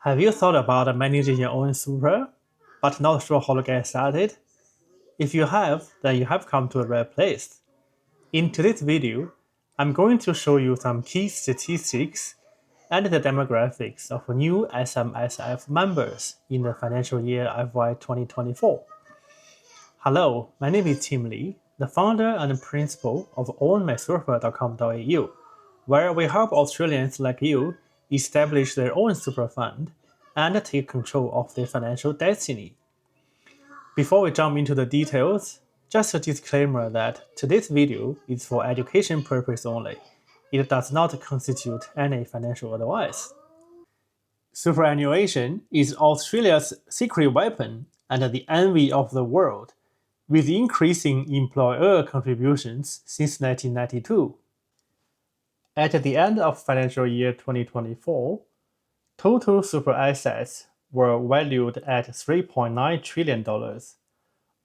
Have you thought about managing your own super, but not sure how to get started? If you have, then you have come to the right place. In today's video, I'm going to show you some key statistics and the demographics of new SMSF members in the financial year FY 2024. Hello, my name is Tim Lee, the founder and principal of ownmysurfer.com.au, where we help Australians like you establish their own super fund and take control of their financial destiny. Before we jump into the details, just a disclaimer that today's video is for education purpose only. It does not constitute any financial advice. Superannuation is Australia's secret weapon and the envy of the world, with increasing employer contributions since 1992. At the end of financial year 2024, total super assets were valued at $3.9 trillion,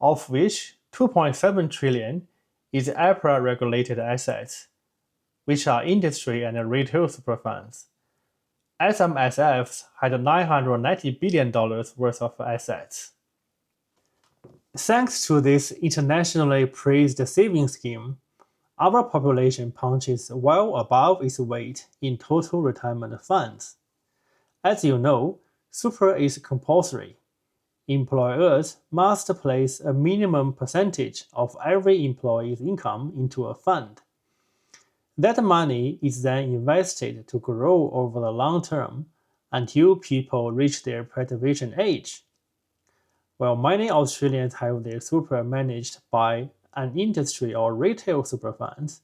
of which $2.7 trillion is APRA-regulated assets, which are industry and retail super funds. SMSFs had $990 billion worth of assets. Thanks to this internationally praised savings scheme, our population punches well above its weight in total retirement funds. As you know, super is compulsory. Employers must place a minimum percentage of every employee's income into a fund. That money is then invested to grow over the long term until people reach their preservation age. While many Australians have their super managed by an industry or retail super funds,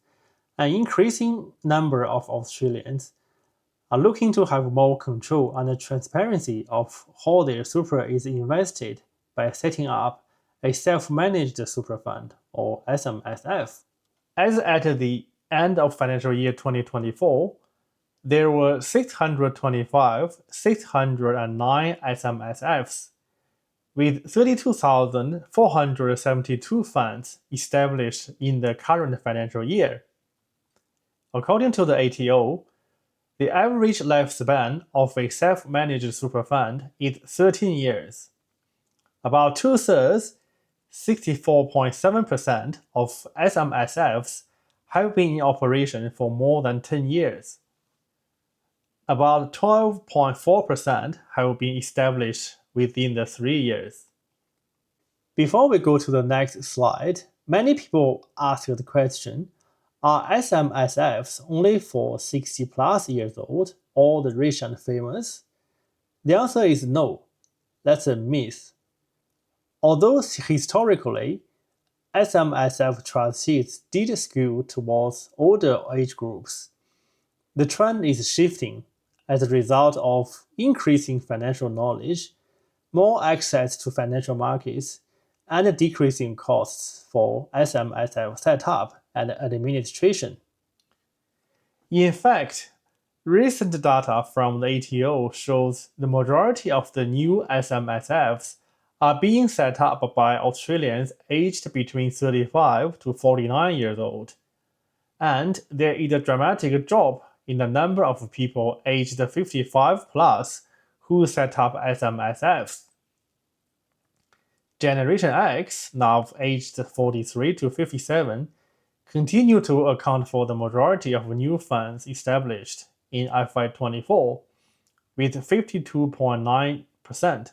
an increasing number of Australians are looking to have more control and transparency of how their super is invested by setting up a self-managed super fund, or SMSF. As at the end of financial year 2024, there were 609 SMSFs, with 32,472 funds established in the current financial year. According to the ATO, the average lifespan of a self-managed super fund is 13 years. About two-thirds, 64.7% of SMSFs have been in operation for more than 10 years. About 12.4% have been established within the 3 years. Before we go to the next slide, many people ask the question, are SMSFs only for 60 plus years old or the rich and famous? The answer is no. That's a myth. Although historically, SMSF trustees did skew towards older age groups, the trend is shifting as a result of increasing financial knowledge, more access to financial markets, and decreasing costs for SMSF setup and administration. In fact, recent data from the ATO shows the majority of the new SMSFs are being set up by Australians aged between 35 to 49 years old, and there is a dramatic drop in the number of people aged 55 plus who set up SMSFs. Generation X, now aged 43 to 57, continue to account for the majority of new funds established in FY24, with 52.9%,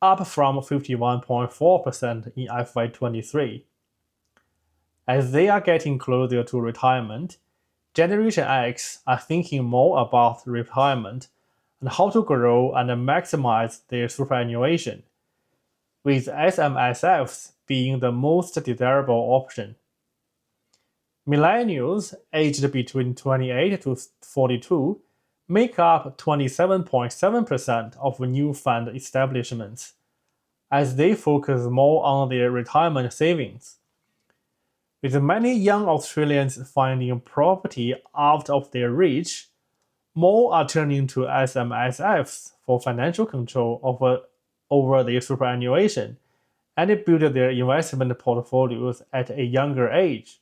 up from 51.4% in FY23. As they are getting closer to retirement, Generation X are thinking more about retirement and how to grow and maximize their superannuation, with SMSFs being the most desirable option. Millennials aged between 28 to 42 make up 27.7% of new fund establishments, as they focus more on their retirement savings. With many young Australians finding property out of their reach, more are turning to SMSFs for financial control over their superannuation and build their investment portfolios at a younger age.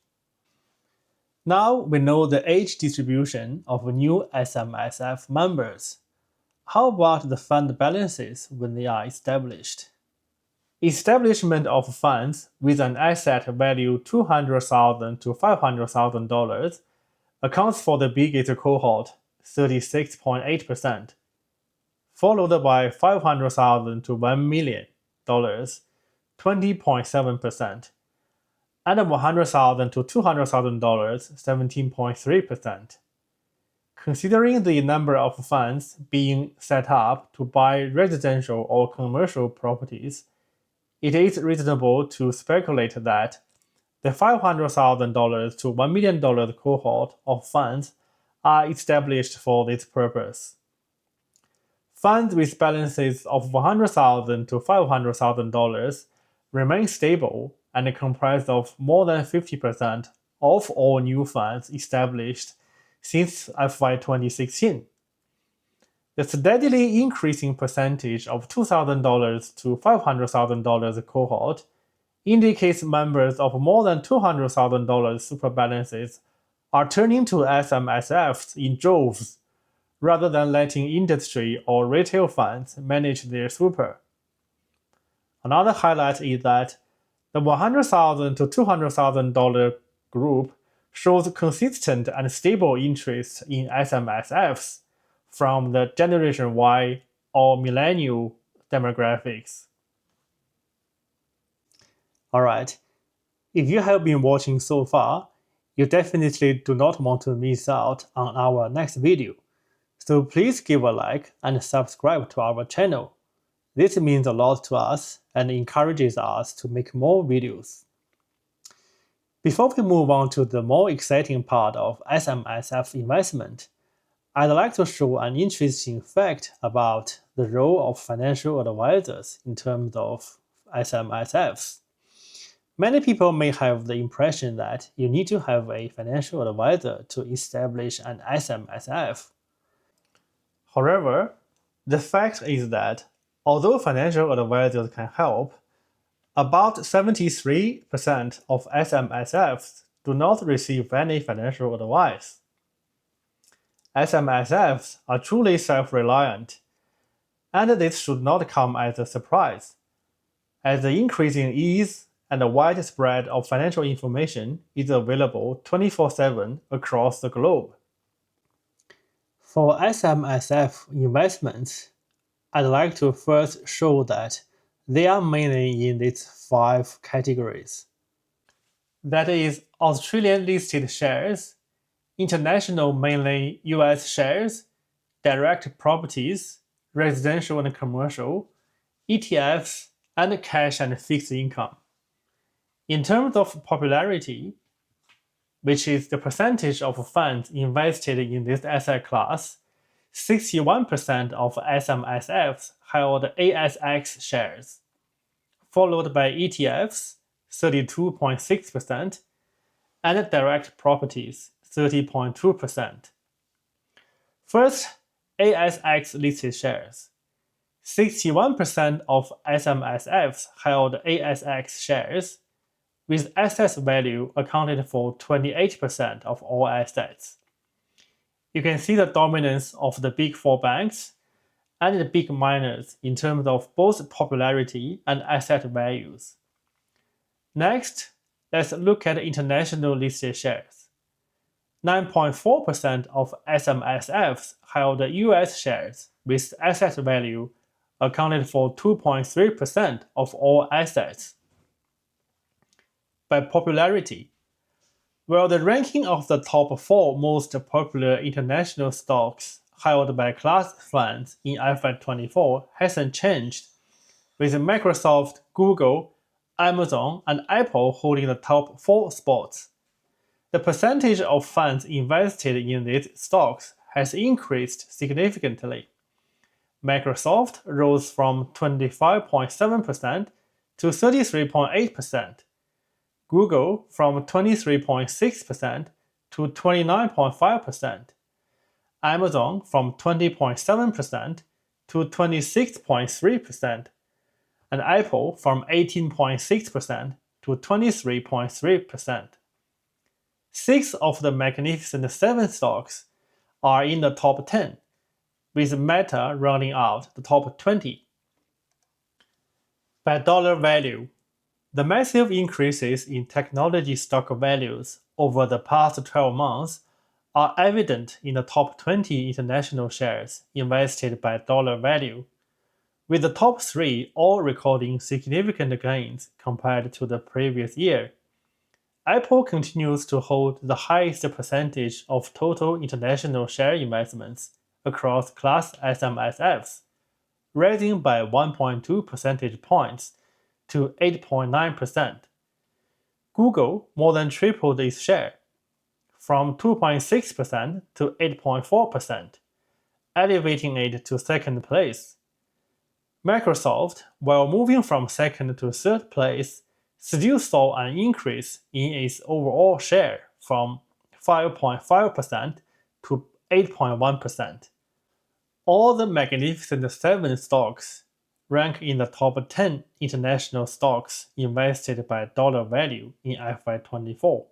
Now we know the age distribution of new SMSF members. How about the fund balances when they are established? Establishment of funds with an asset value $200,000 to $500,000 accounts for the biggest cohort, 36.8%, followed by $500,000 to $1 million, 20.7%, and $100,000 to $200,000, 17.3%. Considering the number of funds being set up to buy residential or commercial properties, it is reasonable to speculate that the $500,000 to $1 million cohort of funds are established for this purpose. Funds with balances of $100,000 to $500,000 remain stable and comprise of more than 50% of all new funds established since FY 2016. The steadily increasing percentage of $2,000 to $500,000 cohort indicates members of more than $200,000 super balances are turning to SMSFs in droves rather than letting industry or retail funds manage their super. Another highlight is that the $100,000 to $200,000 group shows consistent and stable interest in SMSFs from the Generation Y or millennial demographics. Alright, if you have been watching so far, you definitely do not want to miss out on our next video. So please give a like and subscribe to our channel. This means a lot to us and encourages us to make more videos. Before we move on to the more exciting part of SMSF investment, I'd like to show an interesting fact about the role of financial advisors in terms of SMSFs. Many people may have the impression that you need to have a financial advisor to establish an SMSF. However, the fact is that although financial advisors can help, about 73% of SMSFs do not receive any financial advice. SMSFs are truly self-reliant, and this should not come as a surprise, as the increasing ease and the widespread of financial information is available 24/7 across the globe. For SMSF investments, I'd like to first show that they are mainly in these 5 categories. That is Australian listed shares, international mainly US shares, direct properties, residential and commercial, ETFs, and cash and fixed income. In terms of popularity, which is the percentage of funds invested in this asset class, 61% of SMSFs held ASX shares, followed by ETFs, 32.6%, and direct properties, 30.2%. First, ASX listed shares. 61% of SMSFs held ASX shares, with asset value accounted for 28% of all assets. You can see the dominance of the big 4 banks and the big miners in terms of both popularity and asset values. Next, let's look at international listed shares. 9.4% of SMSFs held US shares, with asset value accounted for 2.3% of all assets. By popularity, while the ranking of the top 4 most popular international stocks held by class funds in FY24 hasn't changed, with Microsoft, Google, Amazon, and Apple holding the top 4 spots. The percentage of funds invested in these stocks has increased significantly. Microsoft rose from 25.7% to 33.8%. Google from 23.6% to 29.5%, Amazon from 20.7% to 26.3%, and Apple from 18.6% to 23.3%. 6 of the Magnificent 7 stocks are in the top 10, with Meta rounding out the top 20. By dollar value, the massive increases in technology stock values over the past 12 months are evident in the top 20 international shares invested by dollar value, with the top three all recording significant gains compared to the previous year. Apple continues to hold the highest percentage of total international share investments across class SMSFs, rising by 1.2 percentage points to 8.9%. Google more than tripled its share, from 2.6% to 8.4%, elevating it to second place. Microsoft, while moving from second to third place, still saw an increase in its overall share from 5.5% to 8.1%. All the Magnificent Seven stocks rank in the top 10 international stocks invested by dollar value in FY24.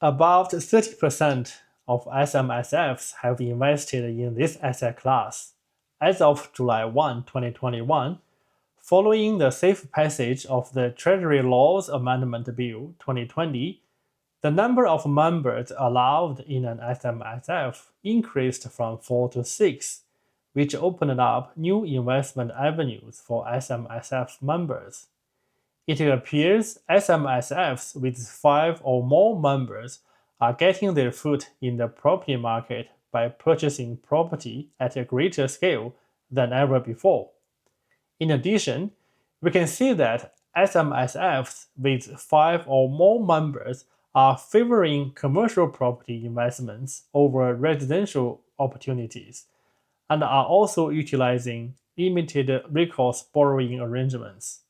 About 30% of SMSFs have invested in this asset class. As of July 1, 2021, following the safe passage of the Treasury Laws Amendment Bill 2020, the number of members allowed in an SMSF increased from 4 to 6, which opened up new investment avenues for SMSF members. It appears SMSFs with 5 or more members are getting their foot in the property market by purchasing property at a greater scale than ever before. In addition, we can see that SMSFs with 5 or more members are favoring commercial property investments over residential opportunities and are also utilizing limited recourse borrowing arrangements.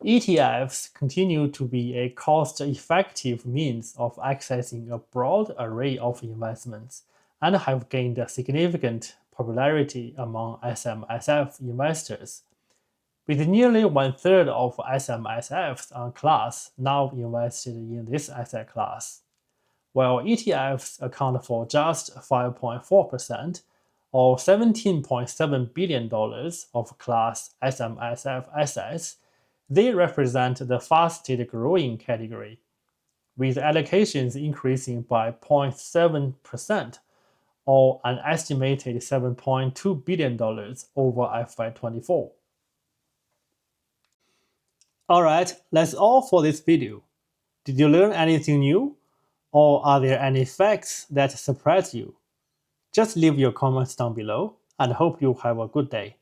ETFs continue to be a cost-effective means of accessing a broad array of investments and have gained significant popularity among SMSF investors, with nearly one-third of SMSFs on class now invested in this asset class, while ETFs account for just 5.4% or $17.7 billion of class SMSF assets. They represent the fastest growing category, with allocations increasing by 0.7% or an estimated $7.2 billion over FY24. Alright, that's all for this video. Did you learn anything new? Or are there any facts that surprised you? Just leave your comments down below and hope you have a good day.